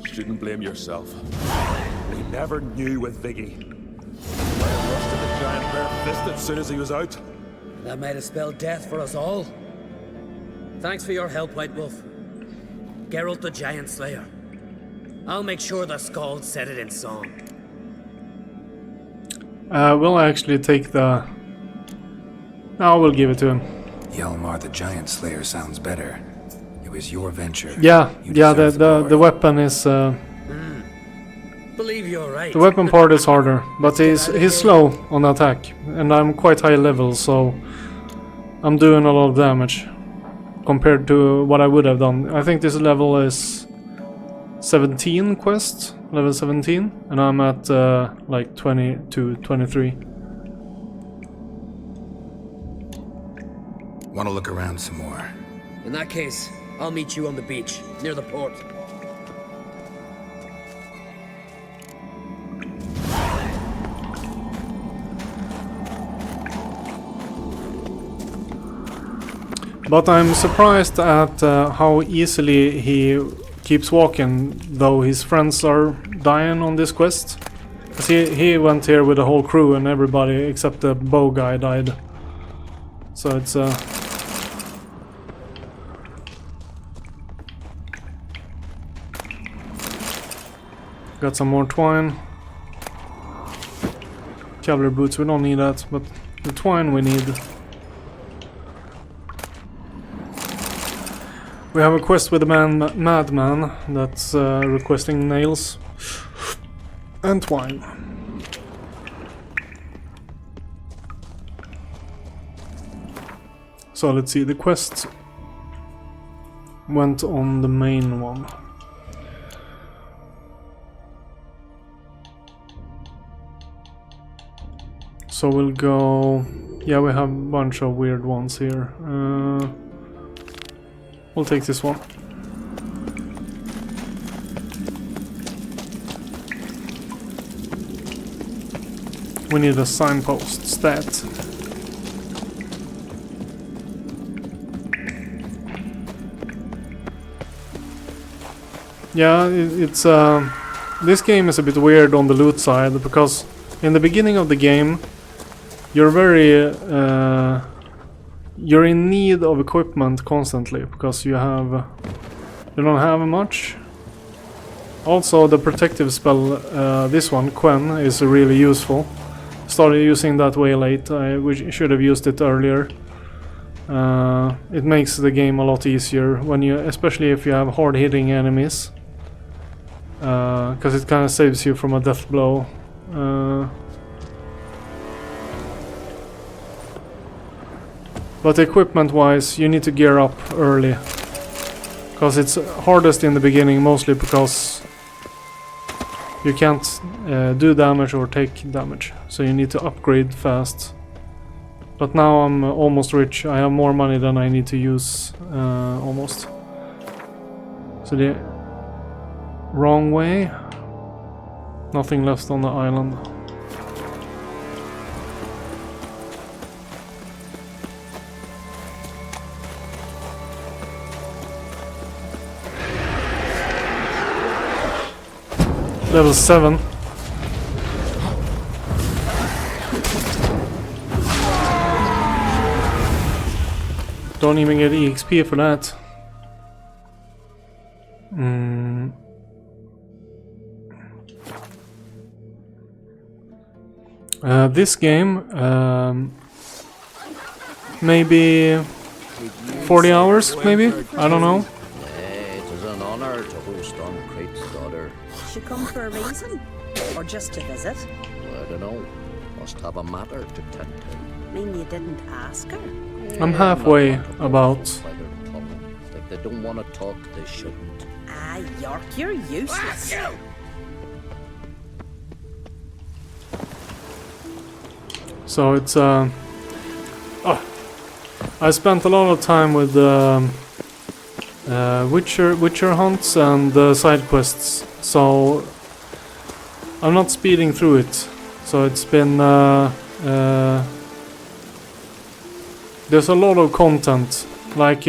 Shouldn't blame yourself. We never knew with Viggy. Might have rusted the giant bare-fisted as soon as he was out. That might have spelled death for us all. Thanks for your help, White Wolf. Geralt the Giant Slayer. I'll make sure the Skald said it in song. We'll actually take the... No, we'll give it to him. Hjalmar the Giant Slayer sounds better. It was your venture. Yeah, You yeah. deserve The weapon is Believe you're right. the weapon part is harder, but he's slow on attack, and I'm quite high level, so I'm doing a lot of damage compared to what I would have done. I think this level is 17 quest, level 17, and I'm at like 22, 23. Want to look around some more? In that case, I'll meet you on the beach, near the port. But I'm surprised at how easily he keeps walking, though his friends are dying on this quest. 'Cause he went here with the whole crew and everybody except the bow guy died. So it's got some more twine. Cavalry boots, we don't need that, but the twine we need. We have a quest with a madman that's requesting nails and twine. So let's see, the quest went on the main one. So we'll go... Yeah, we have a bunch of weird ones here. We'll take this one. We need a signpost stat. Yeah, it's this game is a bit weird on the loot side because in the beginning of the game you're very you're in need of equipment constantly because you don't have much. Also, the protective spell, this one, Quen, is really useful. Started using that way late. I should have used it earlier. It makes the game a lot easier when you, especially if you have hard-hitting enemies, because it kind of saves you from a death blow. But equipment-wise, you need to gear up early, because it's hardest in the beginning, mostly because you can't do damage or take damage, so you need to upgrade fast. But now I'm almost rich. I have more money than I need to use, almost. So the wrong way. Nothing left on the island. Level 7. Don't even get EXP for that. This game, maybe 40 hours, maybe? I don't know. It is an honor to host on Crate's daughter. She come for a reason? Or just to visit? I don't know. Must have a matter to tend to. Mean you didn't ask her? I'm halfway about. If they don't want to talk, they shouldn't. Ah, York, you're useless. So it's I spent a lot of time with Witcher hunts and side quests, so I'm not speeding through it. So it's been there's a lot of content, like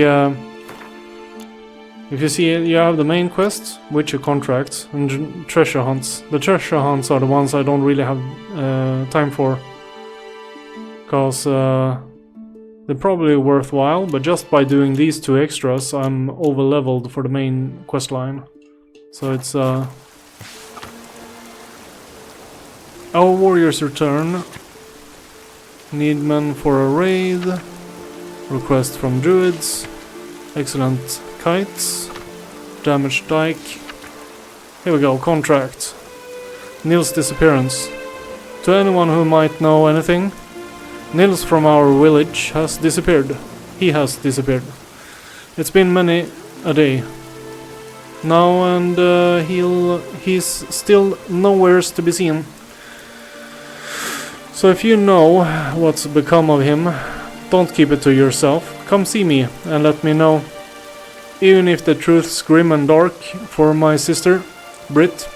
If you see it, you have the main quest, witcher contracts, and treasure hunts. The treasure hunts are the ones I don't really have time for, because they're probably worthwhile, but just by doing these 2 extras I'm over leveled for the main quest line. So it's our warriors return. Need men for a raid. Request from druids. Excellent kites. Damaged dike. Here we go, contract. Nils' disappearance. To anyone who might know anything, Nils from our village has disappeared. He has disappeared. It's been many a day now, and he's still nowheres to be seen. So if you know what's become of him, don't keep it to yourself. Come see me and let me know. Even if the truth's grim and dark for my sister, Britt,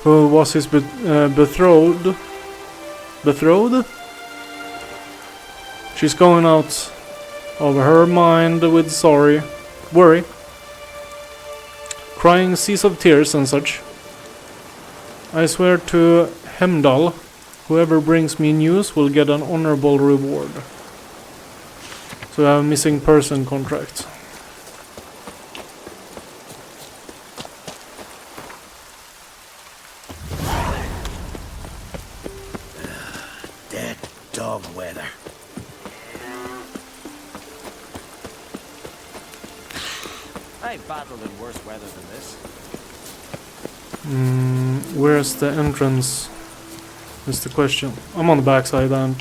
who was his betrothed? She's going out of her mind with worry, crying seas of tears and such. I swear to Hemdal, whoever brings me news will get an honorable reward. So I have a missing person contract. Dead dog weather. I've battled in worse weather than this. Where's the entrance? Is the question. I'm on the backside and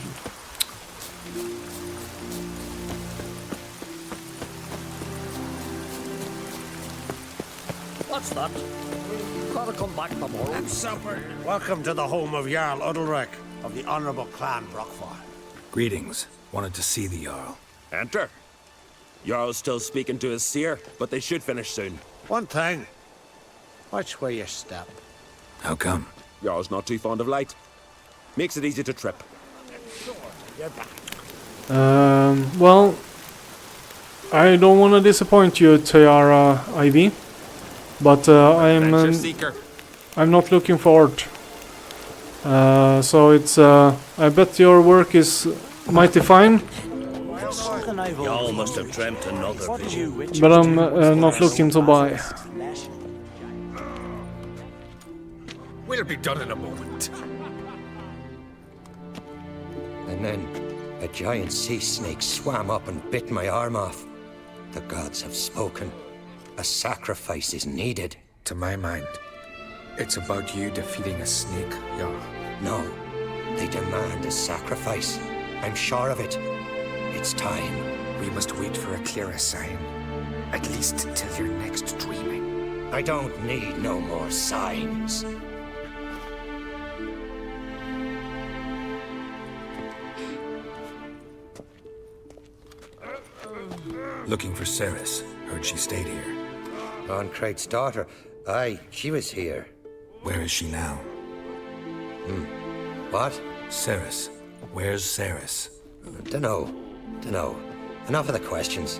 What's that? Gotta come back tomorrow. And supper. Welcome to the home of Jarl Udalric of the Honourable Clan Brockfar. Greetings. Wanted to see the Jarl. Enter. Jarl's still speaking to his seer, but they should finish soon. One thing. Watch where you step. How come? Jarl's not too fond of light. Makes it easy to trip. well, I don't want to disappoint you, Tiara Ivy, but I'm not looking for art. So it's I bet your work is mighty fine, Y'all must have dreamt another vision. but I'm not looking to buy. We'll be done in a moment. And then a giant sea snake swam up and bit my arm off. The gods have spoken. A sacrifice is needed. To my mind, it's about you defeating a snake, Jarl. No, they demand a sacrifice. I'm sure of it. It's time. We must wait for a clearer sign. At least till your next dreaming. I don't need no more signs. Looking for Ceres. Heard she stayed here. Goncrate's daughter. Aye, she was here. Where is she now? What? Ceres. Where's Ceres? Dunno. Enough of the questions.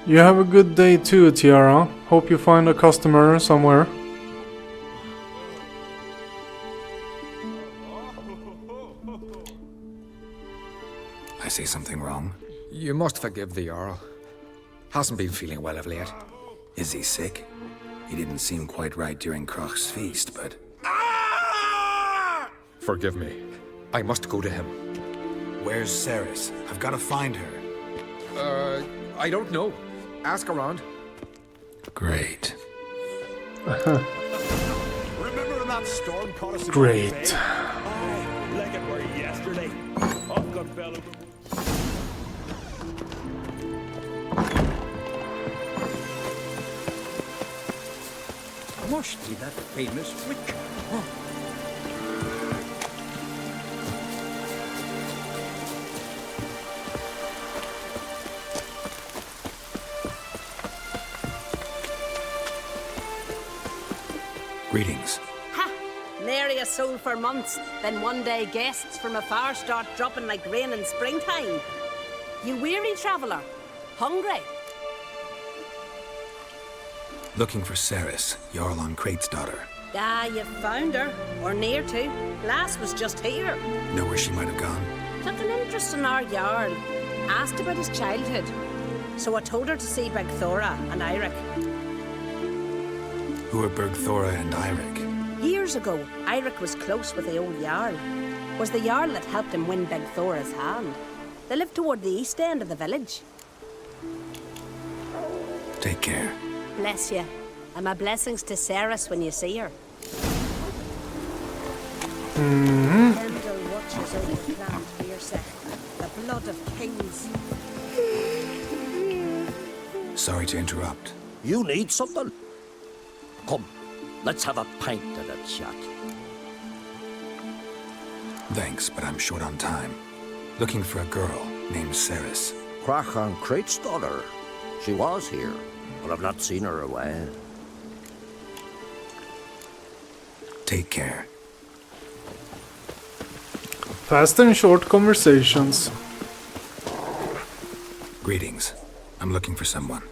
You have a good day too, Tiara. Hope you find a customer somewhere. I say something wrong? You must forgive the Jarl. Hasn't been feeling well of late. Is he sick? He didn't seem quite right during Kroch's feast, but... Forgive me. I must go to him. Where's Ceres? I've got to find her. I don't know. Ask around. Great. Remember when that storm caught us? Great. Like it were yesterday. Off good fellow. Must be that famous witch. Greetings. Ha! There he a soul for months, then one day guests from afar start dropping like rain in springtime. You weary traveller? Hungry? Looking for Ceres, Jarl on Crate's daughter. Ah, you found her. Or near to. Lass was just here. Know where she might have gone? Took an interest in our Jarl. Asked about his childhood. So I told her to see Bergthora and Eirik. Who are Bergthora and Eirik? Years ago, Eirik was close with the old Jarl. Was the Jarl that helped him win Bergthora's hand. They lived toward the east end of the village. Take care. Bless you. And my blessings to Ceres when you see her. Pendle watches over the clan fierce, the blood of kings. Sorry to interrupt. You need something? Come, let's have a pint and a chat. Thanks, but I'm short on time. Looking for a girl named Ceres. Crach on Crate's daughter. She was here, but I've not seen her a while. Take care. Fast and short conversations. Greetings. I'm looking for someone.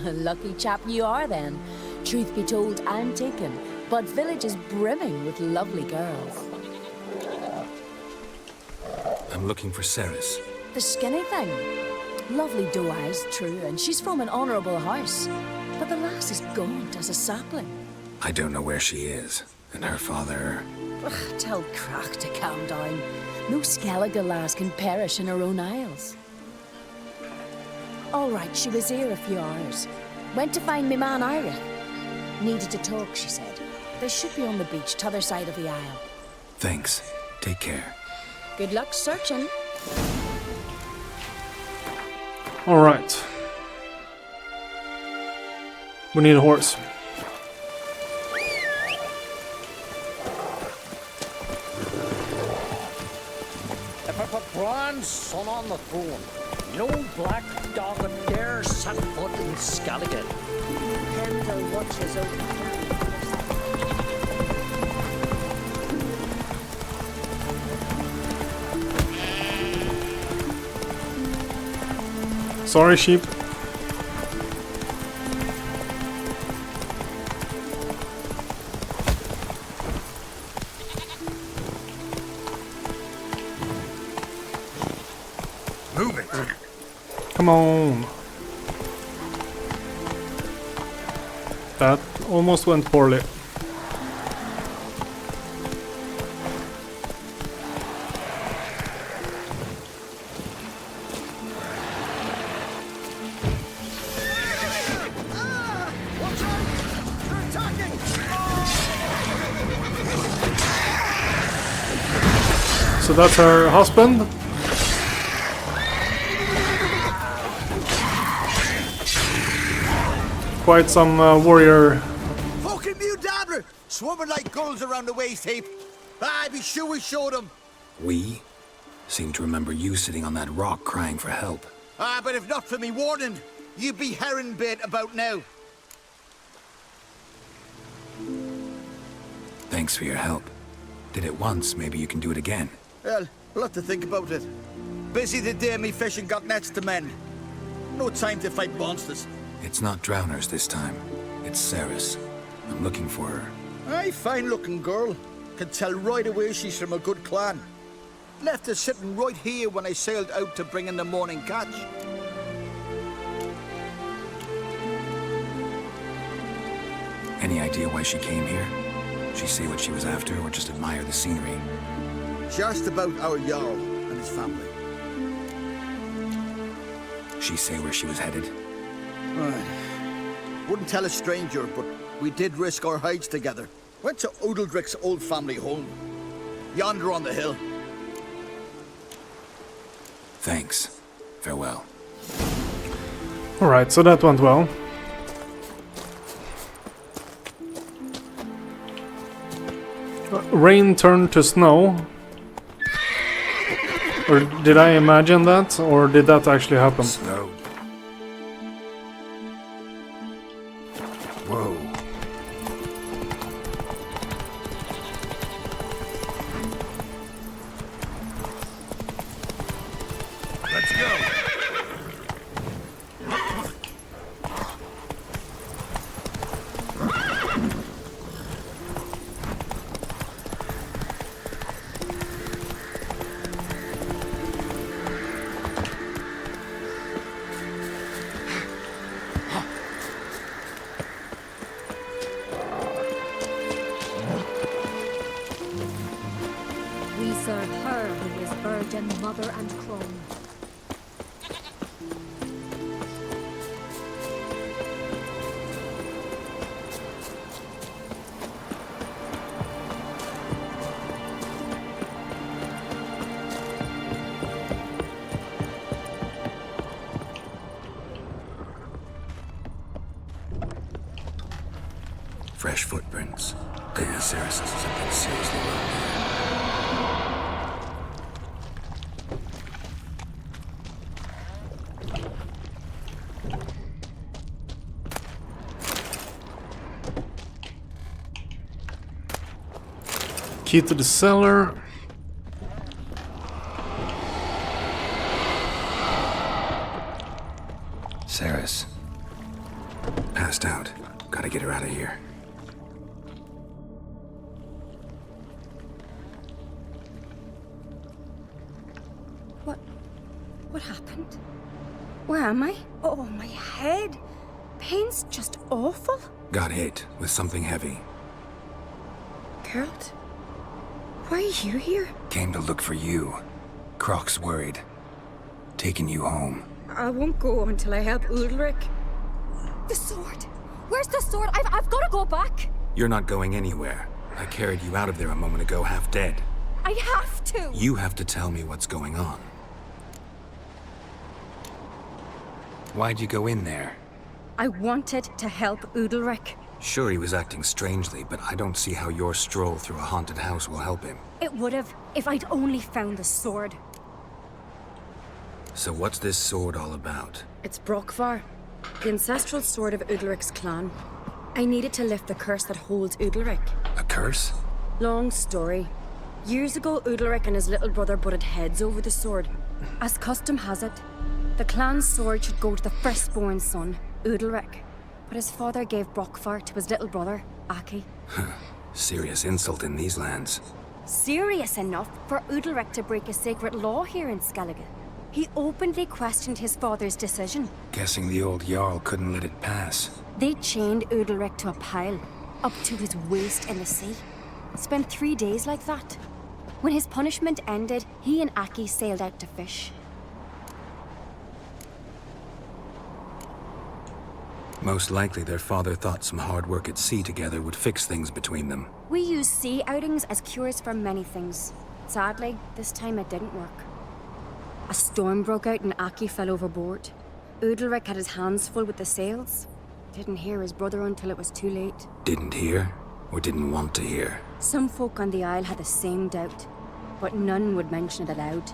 Lucky chap you are then. Truth be told, I'm taken, but village is brimming with lovely girls. I'm looking for Ceres. The skinny thing. Lovely doe eyes, true, and she's from an honourable house. But the lass is gaunt as a sapling. I don't know where she is, and her father... Ugh, tell Crach to calm down. No Skellige lass can perish in her own isles. All right, she was here a few hours. Went to find me man Eirik. Needed to talk, she said. They should be on the beach, t'other side of the isle. Thanks. Take care. Good luck searching. All right. We need a horse. If I put Bran's son on the throne, no black dog would dare set foot in Skellige. Pendle watches over the clan. Sorry, sheep. Move it. Come on. That almost went poorly. So that's her husband. Quite some warrior. Fucking mute dabbler! Swimming like gulls around the waist heap. I'd be sure we showed him. We? Seem to remember you sitting on that rock crying for help. But if not for me warning, you'd be herring bait about now. Thanks for your help. Did it once, maybe you can do it again. Well, we'll have to think about it. Busy the day me fishing got nets to mend. No time to fight monsters. It's not drowners this time. It's Ceres. I'm looking for her. Aye, fine-looking girl. Can tell right away she's from a good clan. Left her sitting right here when I sailed out to bring in the morning catch. Any idea why she came here? She say what she was after or just admire the scenery? She asked about our Jarl and his family. She say where she was headed? Wouldn't tell a stranger, but we did risk our hides together. Went to Odeldrick's old family home. Yonder on the hill. Thanks. Farewell. Alright, so that went well. Rain turned to snow. Or did I imagine that? Or did that actually happen? Snow. Whoa. than mother and crone. Fresh footprints. The Saracens have been seriously wrong here. Key to the cellar. Saris. Passed out. Gotta get her out of here. What happened? Where am I? Oh, my head. Pain's just awful. Got hit with something heavy. Geralt? Why are you here? Came to look for you. Croc's worried. Taking you home. I won't go until I help Ulrich. The sword! Where's the sword? I've got to go back! You're not going anywhere. I carried you out of there a moment ago half dead. I have to! You have to tell me what's going on. Why'd you go in there? I wanted to help Ulrich. Sure, he was acting strangely, but I don't see how your stroll through a haunted house will help him. It would have, if I'd only found the sword. So what's this sword all about? It's Brockvar, the ancestral sword of Ulrich's clan. I needed to lift the curse that holds Ulrich. A curse? Long story. Years ago, Ulrich and his little brother butted heads over the sword. As custom has it, the clan's sword should go to the firstborn son, Ulrich. But his father gave Brockvar to his little brother, Aki. Serious insult in these lands. Serious enough for Ulrich to break a sacred law here in Skellige. He openly questioned his father's decision. Guessing the old Jarl couldn't let it pass. They chained Ulrich to a pile, up to his waist in the sea. Spent 3 days like that. When his punishment ended, he and Aki sailed out to fish. Most likely their father thought some hard work at sea together would fix things between them. We use sea outings as cures for many things. Sadly, this time it didn't work. A storm broke out and Aki fell overboard. Ulrich had his hands full with the sails. Didn't hear his brother until it was too late. Didn't hear? Or didn't want to hear? Some folk on the Isle had the same doubt, but none would mention it aloud.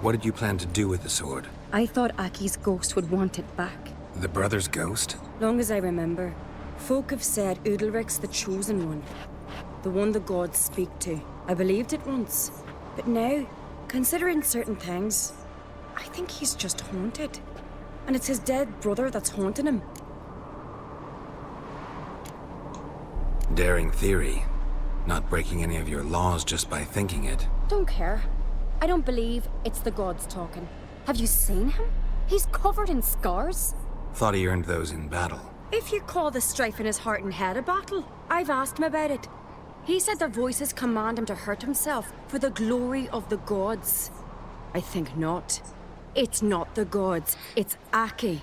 What did you plan to do with the sword? I thought Aki's ghost would want it back. The brother's ghost? Long as I remember, folk have said Ulrich's the chosen one. The one the gods speak to. I believed it once. But now, considering certain things, I think he's just haunted. And it's his dead brother that's haunting him. Daring theory. Not breaking any of your laws just by thinking it. Don't care. I don't believe it's the gods talking. Have you seen him? He's covered in scars. Thought he earned those in battle. If you call the strife in his heart and head a battle, I've asked him about it. He said their voices command him to hurt himself for the glory of the gods. I think not. It's not the gods, it's Aki.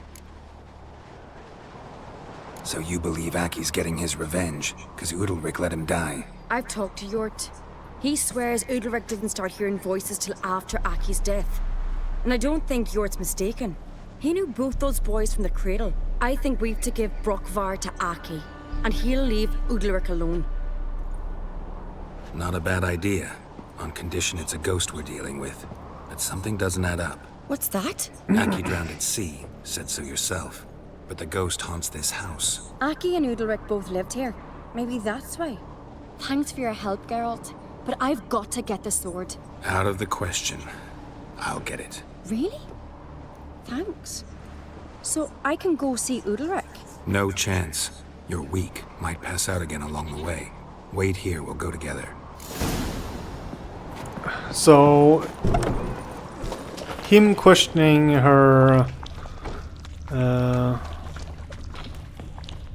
So you believe Aki's getting his revenge, because Ulrich let him die? I've talked to Jort. He swears Ulrich didn't start hearing voices till after Aki's death. And I don't think Jort's mistaken. He knew both those boys from the cradle. I think we've to give Brockvar to Aki, and he'll leave Ulrich alone. Not a bad idea, on condition it's a ghost we're dealing with. But something doesn't add up. What's that? Aki drowned at sea, said so yourself. But the ghost haunts this house. Aki and Ulrich both lived here. Maybe that's why. Thanks for your help, Geralt. But I've got to get the sword. Out of the question. I'll get it. Really? Thanks. So I can go see Ulrich? No chance. You're weak. Might pass out again along the way. Wait here, we'll go together. So, him questioning her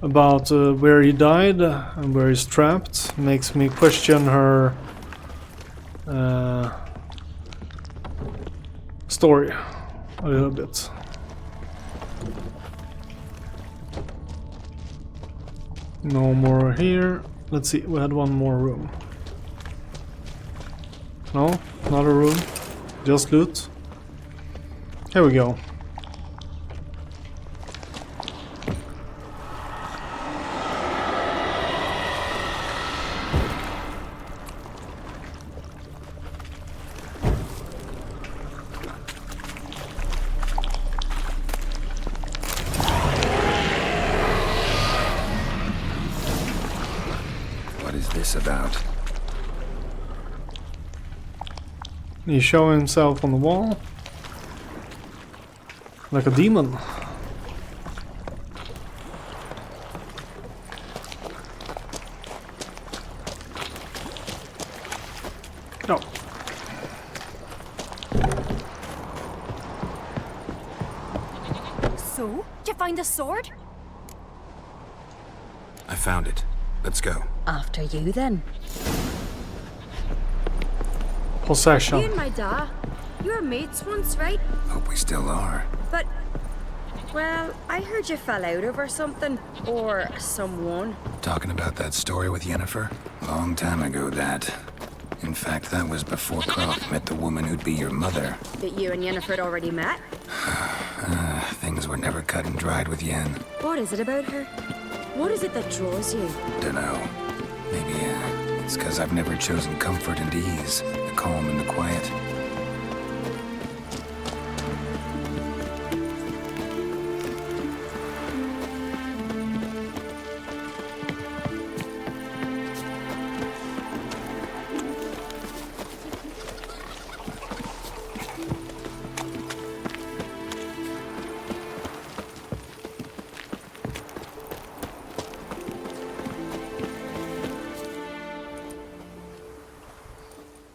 about where he died and where he's trapped makes me question her story a little bit. No more here. Let's see, we had one more room. No, not a room. Just loot. Here we go. What is this about? He show himself on the wall like a demon. No. So, did you find the sword? I found it. Let's go. After you, then. Possession. You and my da, you were mates once, right? Hope we still are. But, well, I heard you fell out over something. Or someone. Talking about that story with Yennefer? Long time ago, that. In fact, that was before Croft met the woman who'd be your mother. That you and Yennefer had already met? Things were never cut and dried with Yen. What is it about her? What is it that draws you? Dunno. Maybe, it's because I've never chosen comfort and ease, the calm and the quiet.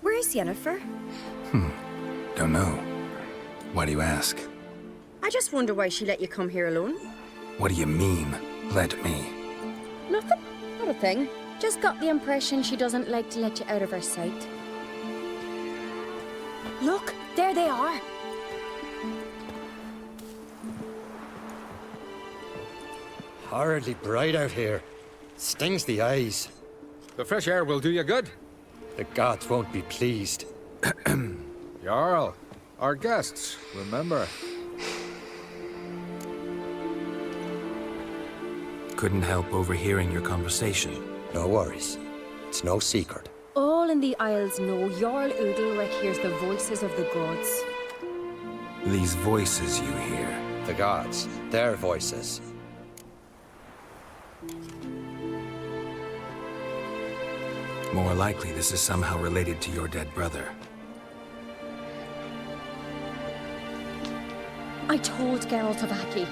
Where's Yennefer? Don't know. Why do you ask? I just wonder why she let you come here alone. What do you mean, let me? Nothing. Not a thing. Just got the impression she doesn't like to let you out of her sight. Look, there they are. Horridly bright out here. Stings the eyes. The fresh air will do you good. The gods won't be pleased. Jarl, our guests, remember. Couldn't help overhearing your conversation. No worries. It's no secret. All in the Isles know Jarl Udalric hears the voices of the gods. These voices you hear. The gods. Their voices. More likely this is somehow related to your dead brother. I told Geralt of Aki.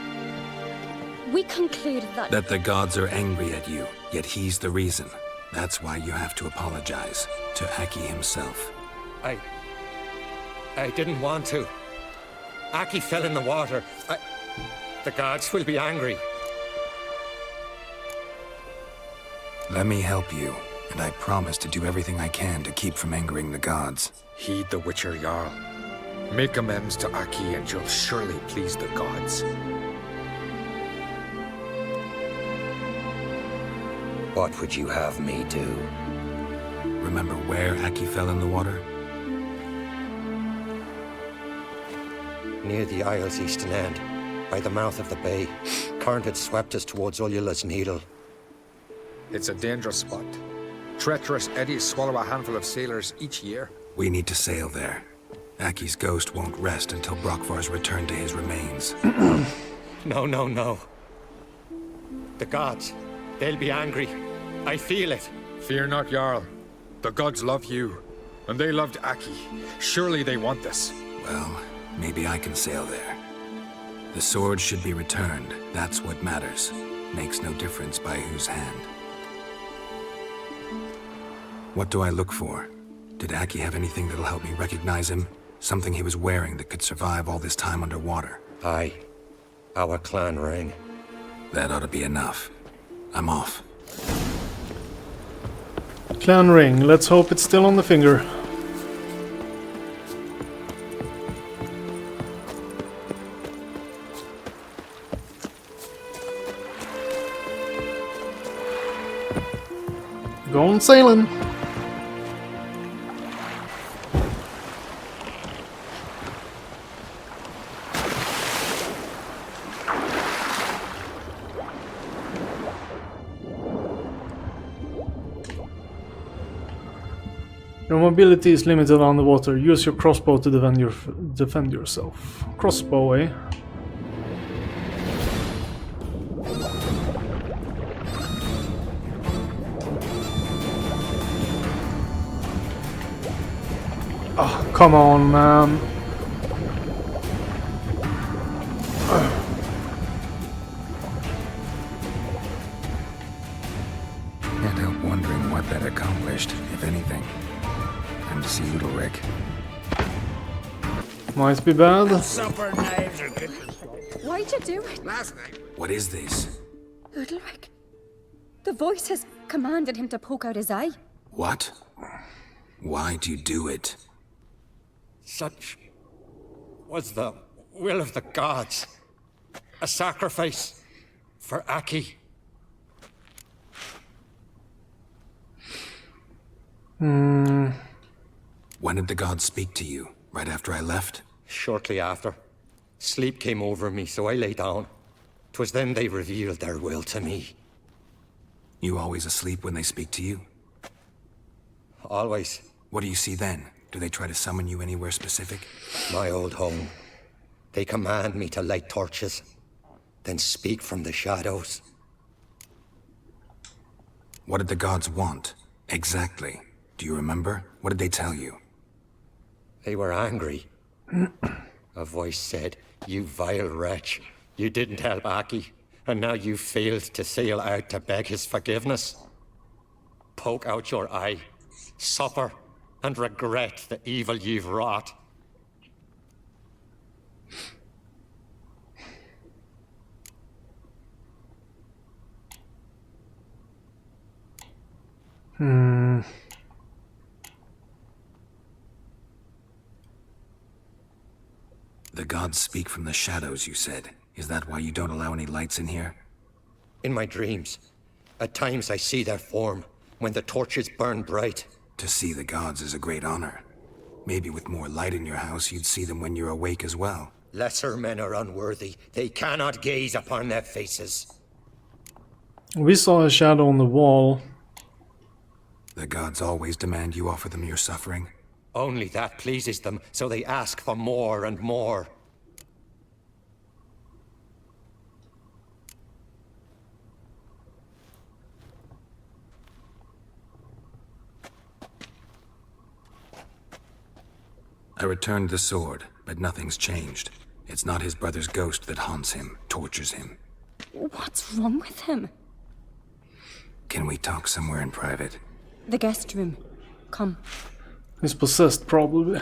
We concluded that... That the gods are angry at you, yet he's the reason. That's why you have to apologize to Aki himself. I didn't want to. Aki fell in the water. The gods will be angry. Let me help you, and I promise to do everything I can to keep from angering the gods. Heed the Witcher Jarl. Make amends to Aki and you'll surely please the gods. What would you have me do? Remember where Aki fell in the water? Near the Isle's eastern end, by the mouth of the bay. Current had swept us towards Ullula's Needle. It's a dangerous spot. Treacherous eddies swallow a handful of sailors each year. We need to sail there. Aki's ghost won't rest until Brokvar's returned to his remains. No. The gods, they'll be angry. I feel it. Fear not, Jarl. The gods love you, and they loved Aki. Surely they want this. Well, maybe I can sail there. The sword should be returned. That's what matters. Makes no difference by whose hand. What do I look for? Did Aki have anything that'll help me recognize him? Something he was wearing that could survive all this time underwater? Aye. Our clan ring. That ought to be enough. I'm off. Clan ring. Let's hope it's still on the finger. I'm sailing. Your mobility is limited underwater. Use your crossbow to defend yourself. Crossbow, eh? Oh, come on, man. Can't help wondering what that accomplished, if anything. Time to see Udalric. Might be bad. Supper knives are good. Why'd you do it? What is this? Udalric. The voice has commanded him to poke out his eye. What? Why'd you do it? Such was the will of the gods. A sacrifice for Aki. When did the gods speak to you? Right after I left? Shortly after. Sleep came over me, so I lay down. 'Twas then they revealed their will to me. You always asleep when they speak to you? Always. What do you see then? Do they try to summon you anywhere specific? My old home. They command me to light torches, then speak from the shadows. What did the gods want? Exactly. Do you remember? What did they tell you? They were angry. A voice said, "You vile wretch. You didn't help Aki, and now you failed to sail out to beg his forgiveness. Poke out your eye, suffer, and regret the evil you've wrought." The gods speak from the shadows, you said. Is that why you don't allow any lights in here? In my dreams, at times I see their form, when the torches burn bright. To see the gods is a great honor. Maybe with more light in your house, you'd see them when you're awake as well. Lesser men are unworthy. They cannot gaze upon their faces. We saw a shadow on the wall. The gods always demand you offer them your suffering? Only that pleases them, so they ask for more and more. I returned the sword, but nothing's changed. It's not his brother's ghost that haunts him, tortures him. What's wrong with him? Can we talk somewhere in private? The guest room. Come. He's possessed, probably.